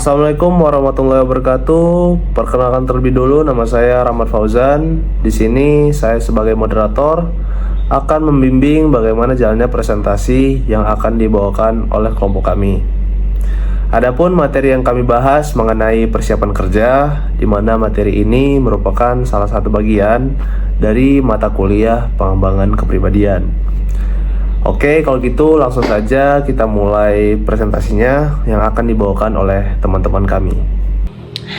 Assalamualaikum warahmatullahi wabarakatuh. Perkenalkan terlebih dulu, nama saya Rahmat Fauzan. Di sini saya sebagai moderator akan membimbing bagaimana jalannya presentasi yang akan dibawakan oleh kelompok kami. Adapun materi yang kami bahas mengenai persiapan kerja, di mana materi ini merupakan salah satu bagian dari mata kuliah pengembangan kepribadian. Oke, kalau gitu langsung saja kita mulai presentasinya yang akan dibawakan oleh teman-teman kami.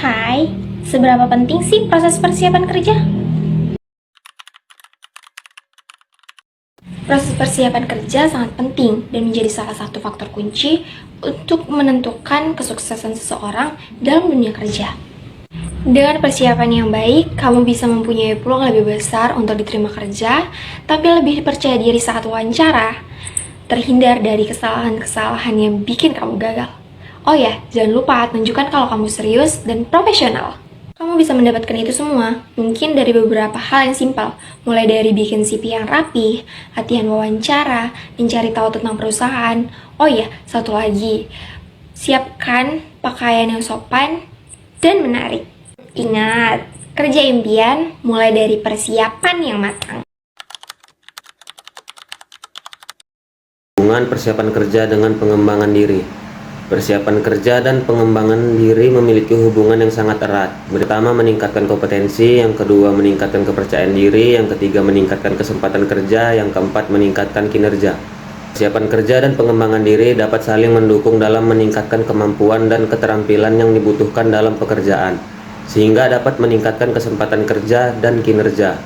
Hai, seberapa penting sih proses persiapan kerja? Proses persiapan kerja sangat penting dan menjadi salah satu faktor kunci untuk menentukan kesuksesan seseorang dalam dunia kerja. Dengan persiapan yang baik, kamu bisa mempunyai peluang lebih besar untuk diterima kerja, tapi lebih percaya diri saat wawancara, terhindar dari kesalahan-kesalahan yang bikin kamu gagal. Oh ya, jangan lupa tunjukkan kalau kamu serius dan profesional. Kamu bisa mendapatkan itu semua, mungkin dari beberapa hal yang simpel, mulai dari bikin CV yang rapi, latihan wawancara, mencari tahu tentang perusahaan. Oh ya, satu lagi, siapkan pakaian yang sopan dan menarik. Ingat, kerja impian mulai dari persiapan yang matang. Hubungan persiapan kerja dengan pengembangan diri. Persiapan kerja dan pengembangan diri memiliki hubungan yang sangat erat. Pertama, meningkatkan kompetensi, yang kedua meningkatkan kepercayaan diri, yang ketiga meningkatkan kesempatan kerja, yang keempat meningkatkan kinerja. Persiapan kerja dan pengembangan diri dapat saling mendukung dalam meningkatkan kemampuan dan keterampilan yang dibutuhkan dalam pekerjaan, sehingga dapat meningkatkan kesempatan kerja dan kinerja.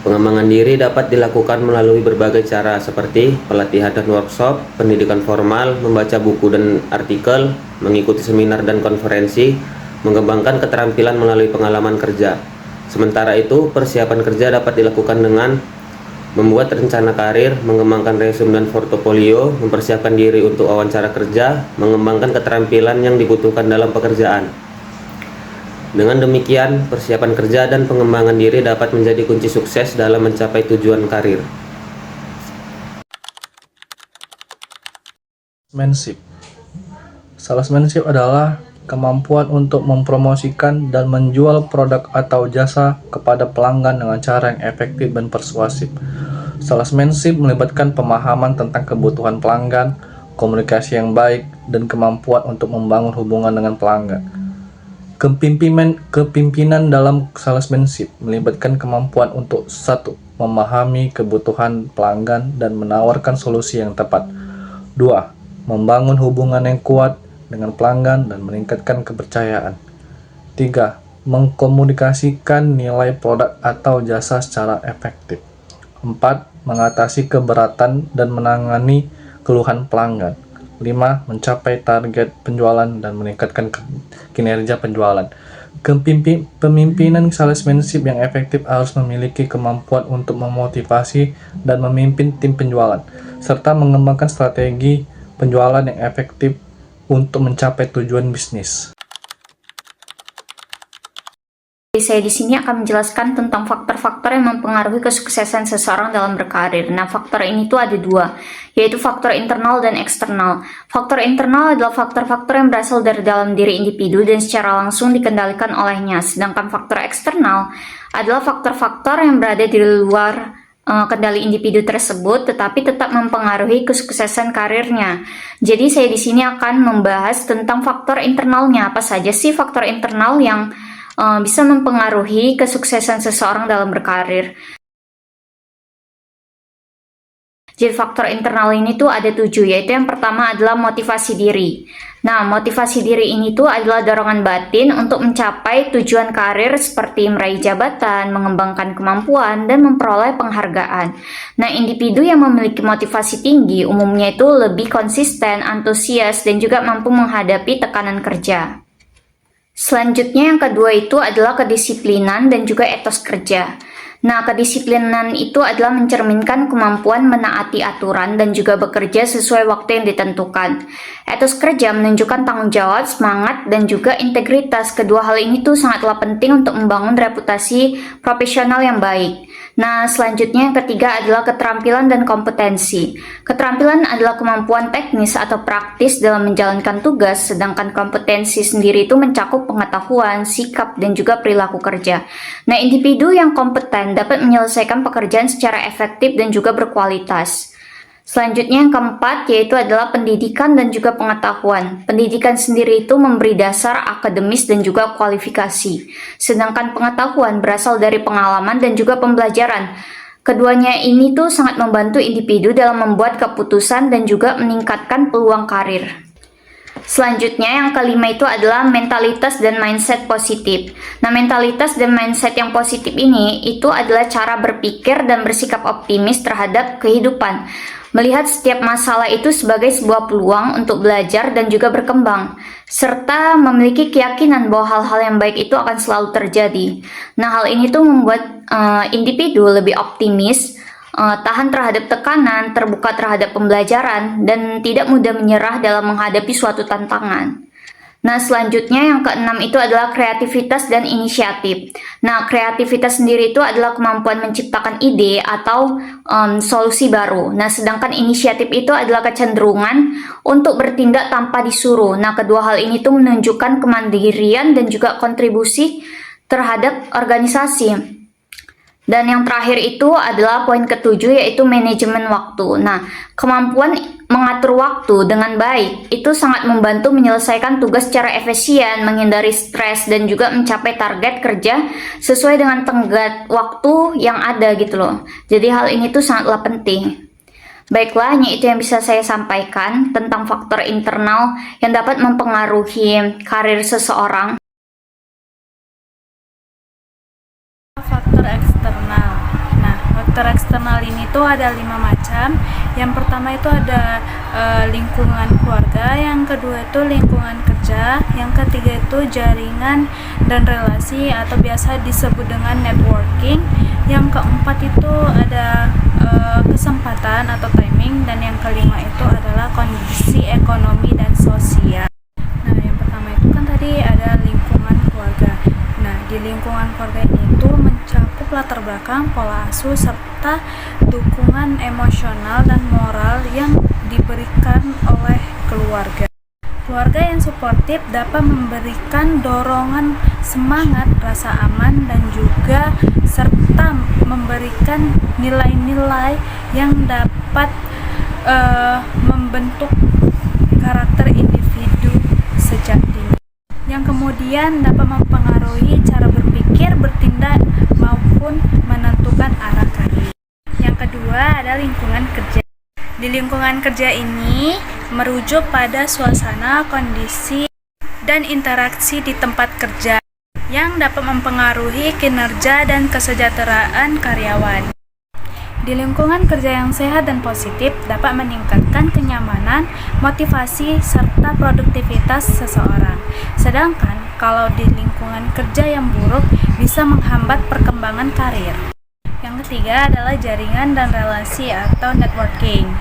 Pengembangan diri dapat dilakukan melalui berbagai cara seperti pelatihan dan workshop, pendidikan formal, membaca buku dan artikel, mengikuti seminar dan konferensi, mengembangkan keterampilan melalui pengalaman kerja. Sementara itu, persiapan kerja dapat dilakukan dengan membuat rencana karir, mengembangkan resume dan portofolio, mempersiapkan diri untuk wawancara kerja, mengembangkan keterampilan yang dibutuhkan dalam pekerjaan. Dengan demikian, persiapan kerja dan pengembangan diri dapat menjadi kunci sukses dalam mencapai tujuan karir. Salesmanship. Salesmanship adalah kemampuan untuk mempromosikan dan menjual produk atau jasa kepada pelanggan dengan cara yang efektif dan persuasif. Salesmanship melibatkan pemahaman tentang kebutuhan pelanggan, komunikasi yang baik, dan kemampuan untuk membangun hubungan dengan pelanggan. Kepemimpinan dalam salesmanship melibatkan kemampuan untuk 1. Memahami kebutuhan pelanggan dan menawarkan solusi yang tepat. 2. Membangun hubungan yang kuat dengan pelanggan dan meningkatkan kepercayaan. 3. Mengkomunikasikan nilai produk atau jasa secara efektif. 4. Mengatasi keberatan dan menangani keluhan pelanggan. 5. Mencapai target penjualan dan meningkatkan kinerja penjualan. Pemimpinan salesmanship yang efektif harus memiliki kemampuan untuk memotivasi dan memimpin tim penjualan, serta mengembangkan strategi penjualan yang efektif untuk mencapai tujuan bisnis. Saya di sini akan menjelaskan tentang faktor-faktor yang mempengaruhi kesuksesan seseorang dalam berkarir. Nah, faktor ini tuh ada dua, yaitu faktor internal dan eksternal. Faktor internal adalah faktor-faktor yang berasal dari dalam diri individu dan secara langsung dikendalikan olehnya. Sedangkan faktor eksternal adalah faktor-faktor yang berada di luar kendali individu tersebut, tetapi tetap mempengaruhi kesuksesan karirnya. Jadi saya di sini akan membahas tentang faktor internalnya. Apa saja sih faktor internal yang bisa mempengaruhi kesuksesan seseorang dalam berkarir. Jadi faktor internal ini tuh ada 7, yaitu yang pertama adalah motivasi diri. Nah, motivasi diri ini tuh adalah dorongan batin untuk mencapai tujuan karir seperti meraih jabatan, mengembangkan kemampuan, dan memperoleh penghargaan. Nah, individu yang memiliki motivasi tinggi umumnya itu lebih konsisten, antusias, dan juga mampu menghadapi tekanan kerja. Selanjutnya yang kedua itu adalah kedisiplinan dan juga etos kerja. Nah, kedisiplinan itu adalah mencerminkan kemampuan menaati aturan dan juga bekerja sesuai waktu yang ditentukan. Etos kerja menunjukkan tanggung jawab, semangat, dan juga integritas. Kedua hal ini tuh sangatlah penting untuk membangun reputasi profesional yang baik. Nah, selanjutnya yang ketiga adalah keterampilan dan kompetensi. Keterampilan adalah kemampuan teknis atau praktis dalam menjalankan tugas, sedangkan kompetensi sendiri itu mencakup pengetahuan, sikap, dan juga perilaku kerja. Nah, individu yang kompeten dapat menyelesaikan pekerjaan secara efektif dan juga berkualitas. Selanjutnya yang keempat yaitu adalah pendidikan dan juga pengetahuan. Pendidikan sendiri itu memberi dasar akademis dan juga kualifikasi. Sedangkan pengetahuan berasal dari pengalaman dan juga pembelajaran. Keduanya ini tuh sangat membantu individu dalam membuat keputusan dan juga meningkatkan peluang karir. Selanjutnya yang kelima itu adalah mentalitas dan mindset positif. Nah, mentalitas dan mindset yang positif ini itu adalah cara berpikir dan bersikap optimis terhadap kehidupan. Melihat setiap masalah itu sebagai sebuah peluang untuk belajar dan juga berkembang, serta memiliki keyakinan bahwa hal-hal yang baik itu akan selalu terjadi. Nah, hal ini tuh membuat individu lebih optimis, tahan terhadap tekanan, terbuka terhadap pembelajaran, dan tidak mudah menyerah dalam menghadapi suatu tantangan. Nah, selanjutnya yang keenam itu adalah kreativitas dan inisiatif. Nah, kreativitas sendiri itu adalah kemampuan menciptakan ide atau solusi baru. Nah, sedangkan inisiatif itu adalah kecenderungan untuk bertindak tanpa disuruh. Nah, kedua hal ini tuh menunjukkan kemandirian dan juga kontribusi terhadap organisasi. Dan yang terakhir itu adalah poin ketujuh yaitu manajemen waktu. Nah, kemampuan mengatur waktu dengan baik itu sangat membantu menyelesaikan tugas secara efisien, menghindari stres, dan juga mencapai target kerja sesuai dengan tenggat waktu yang ada gitu loh. Jadi hal ini tuh sangatlah penting. Baiklah, hanya itu yang bisa saya sampaikan tentang faktor internal yang dapat mempengaruhi karir seseorang. Faktor eksternal. Nah, faktor eksternal ini tuh ada 5 macam. Yang pertama itu ada lingkungan keluarga, yang kedua itu lingkungan kerja, yang ketiga itu jaringan dan relasi atau biasa disebut dengan networking. Yang keempat itu ada kesempatan atau timing, dan yang kelima itu adalah kondisi ekonomi dan sosial. Nah, yang pertama itu kan tadi ada lingkungan keluarga. Nah, di lingkungan keluarga ini itu mencakup latar belakang, pola asuh, serta dukungan emosional dan moral yang diberikan oleh keluarga. Keluarga yang suportif dapat memberikan dorongan semangat, rasa aman, dan juga serta memberikan nilai-nilai yang dapat membentuk karakter individu sejak dini, yang kemudian dapat mempengaruhi cara berpikir, bertindak, maupun menentukan arah karir. Yang kedua ada lingkungan kerja. Di lingkungan kerja ini merujuk pada suasana, kondisi, dan interaksi di tempat kerja yang dapat mempengaruhi kinerja dan kesejahteraan karyawan. Di lingkungan kerja yang sehat dan positif dapat meningkatkan kenyamanan, motivasi, serta produktivitas seseorang. Sedangkan kalau di lingkungan kerja yang buruk bisa menghambat perkembangan karir. Yang ketiga adalah jaringan dan relasi atau networking.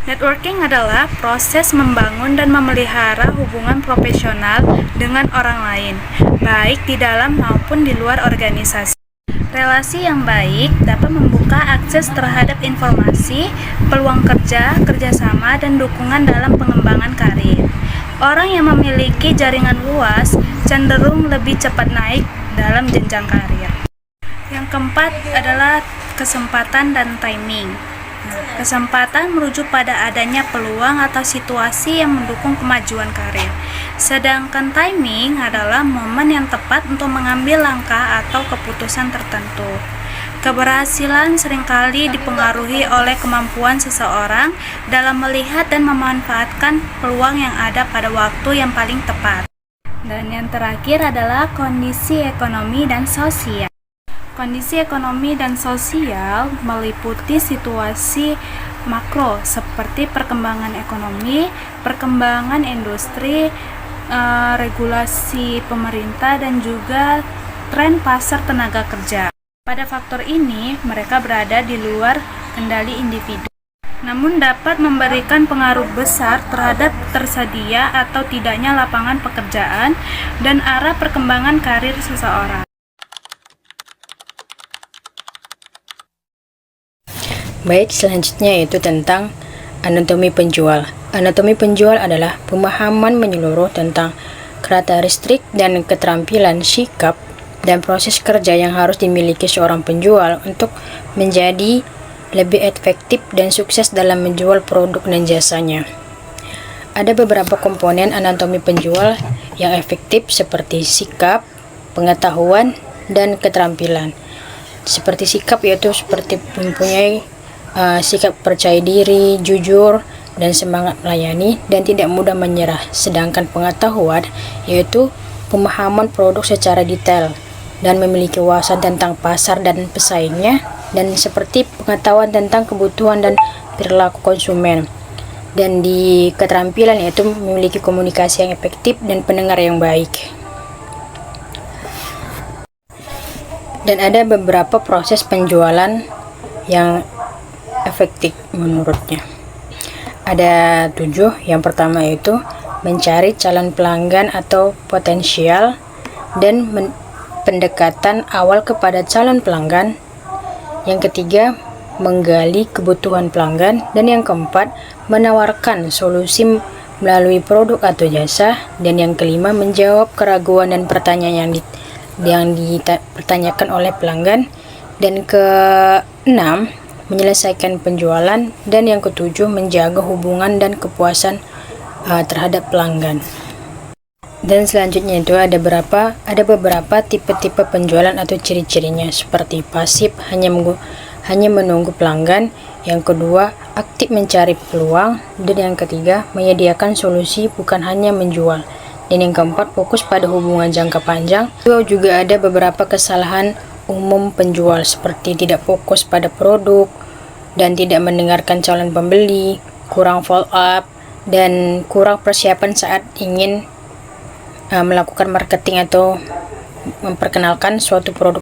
Networking adalah proses membangun dan memelihara hubungan profesional dengan orang lain, baik di dalam maupun di luar organisasi. Relasi yang baik dapat membuka akses terhadap informasi, peluang kerja, kerjasama, dan dukungan dalam pengembangan karir. Orang yang memiliki jaringan luas cenderung lebih cepat naik dalam jenjang karir. Yang keempat adalah kesempatan dan timing. Kesempatan merujuk pada adanya peluang atau situasi yang mendukung kemajuan karir. Sedangkan timing adalah momen yang tepat untuk mengambil langkah atau keputusan tertentu. Keberhasilan seringkali dipengaruhi oleh kemampuan seseorang dalam melihat dan memanfaatkan peluang yang ada pada waktu yang paling tepat. Dan yang terakhir adalah kondisi ekonomi dan sosial. Kondisi ekonomi dan sosial meliputi situasi makro seperti perkembangan ekonomi, perkembangan industri, regulasi pemerintah, dan juga tren pasar tenaga kerja. Pada faktor ini, mereka berada di luar kendali individu, namun dapat memberikan pengaruh besar terhadap tersedia atau tidaknya lapangan pekerjaan dan arah perkembangan karir seseorang. Baik, selanjutnya yaitu tentang anatomi penjual. Anatomi penjual adalah pemahaman menyeluruh tentang karakteristik dan keterampilan, sikap, dan proses kerja yang harus dimiliki seorang penjual untuk menjadi lebih efektif dan sukses dalam menjual produk dan jasanya. Ada beberapa komponen anatomi penjual yang efektif seperti sikap, pengetahuan, dan keterampilan. Seperti sikap yaitu seperti mempunyai sikap percaya diri, jujur, dan semangat melayani dan tidak mudah menyerah. Sedangkan pengetahuan yaitu pemahaman produk secara detail dan memiliki wawasan tentang pasar dan pesaingnya, dan seperti pengetahuan tentang kebutuhan dan perilaku konsumen. Dan di keterampilan yaitu memiliki komunikasi yang efektif dan pendengar yang baik. Dan ada beberapa proses penjualan yang efektif menurutnya. Ada 7. Yang pertama yaitu mencari calon pelanggan atau potensial dan pendekatan awal kepada calon pelanggan. Yang ketiga, menggali kebutuhan pelanggan. Dan yang keempat, menawarkan solusi melalui produk atau jasa. Dan yang kelima, menjawab keraguan dan pertanyaan yang dipertanyakan oleh pelanggan. Dan keenam, menyelesaikan penjualan. Dan yang ketujuh, menjaga hubungan dan kepuasan terhadap pelanggan. Dan selanjutnya itu ada beberapa tipe-tipe penjualan atau ciri-cirinya, seperti pasif, hanya menunggu pelanggan. Yang kedua, aktif mencari peluang. Dan yang ketiga, menyediakan solusi bukan hanya menjual. Dan yang keempat, fokus pada hubungan jangka panjang. Juga ada beberapa kesalahan umum penjual seperti tidak fokus pada produk dan tidak mendengarkan calon pembeli, kurang follow up, dan kurang persiapan saat ingin melakukan marketing atau memperkenalkan suatu produk.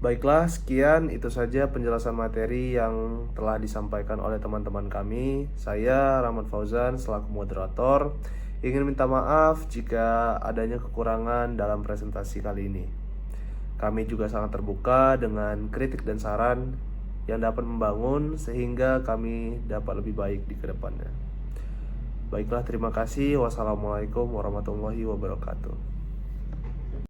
Baiklah, sekian itu saja penjelasan materi yang telah disampaikan oleh teman-teman kami. Saya Rahmat Fauzan selaku moderator ingin minta maaf jika adanya kekurangan dalam presentasi kali ini. Kami juga sangat terbuka dengan kritik dan saran yang dapat membangun sehingga kami dapat lebih baik di kedepannya. Baiklah, terima kasih. Wassalamualaikum warahmatullahi wabarakatuh.